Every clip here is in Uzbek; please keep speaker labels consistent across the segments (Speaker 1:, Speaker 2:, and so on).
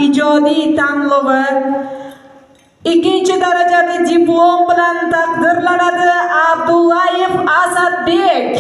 Speaker 1: ijodiy tanlovi ikkinchi darajali diplom bilan taqdirlanadi Abdullayev Asadbek.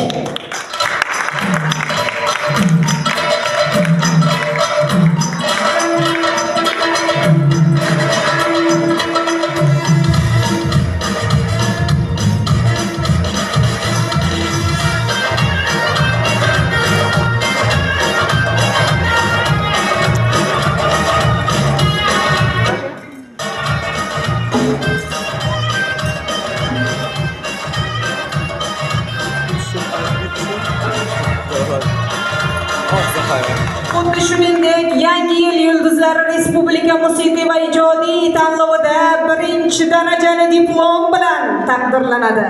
Speaker 1: Xuddi shuningdek, Yangi yil yulduzlari Respublika musiqiy va ijodiy tanlovida birinchi darajali diplom bilan taqdirlanadi.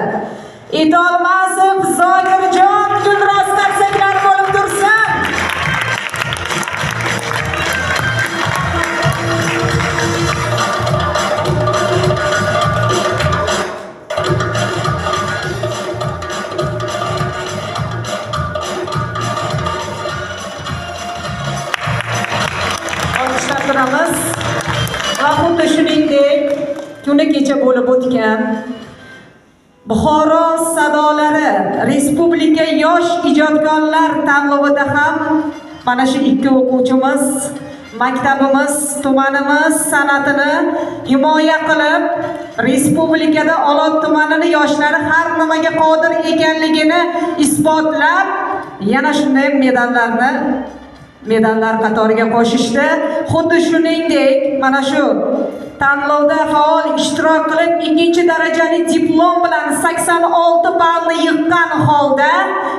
Speaker 1: Itolmasov Zokirjon Gulroz qarsaklar bo'lib tursin. Va xuddi shuningdek, kuni kecha bo'lib o'tgan Buxoro sadolari Respublika yosh ijodkorlar tanlovida ham mana shu ikki o'quvchimiz maktabimiz, tumanimiz san'atini himoya qilib, respublikada Olot tumanini yoshlari har nimaga qodir ekanligini isbotlab, yana shunday medallar qatoriga qo'shishdi. Xuddi shuningdek, mana shu tanlovda faol ishtirok qilib, ikkinchi darajali diplom bilan 86 ballni yiqqan holda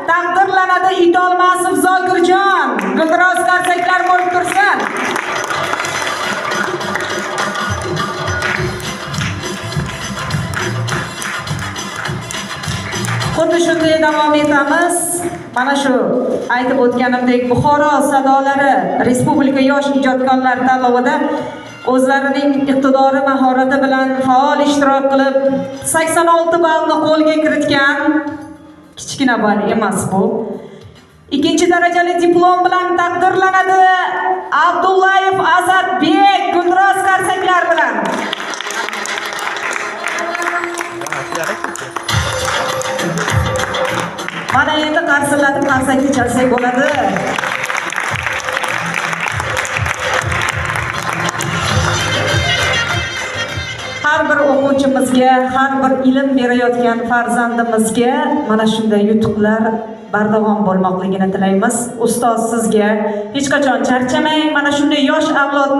Speaker 1: taqdirlanadi Itolmasov Zokirjon. Gulroz qarsaklar bo'lib tursin. Xuddi shunday davom etamiz. Mana shu aytib o'tganimdek, Buxoro sadolari Respublika yosh ijodkorlar tanlovida o'zlarining iqtidori, mahorati bilan faol ishtirok qilib 86 ballni qo'lga kiritgan, kichkina ball emas bu. Ikkinchi darajali diplom bilan taqdirlanadi Abdullayev Asadbek. Gulroz qarsaklar bilan. Mana endi qarsillatib qarsakni chalsak bo'ladi. Har bir o'quvchimizga, har bir ilm berayotgan farzandimizga mana shunday yutuqlar bardavom bo'lmoqligini tilaymiz. Ustoz, sizga hech qachon charchamang. Mana shunday yosh avlodni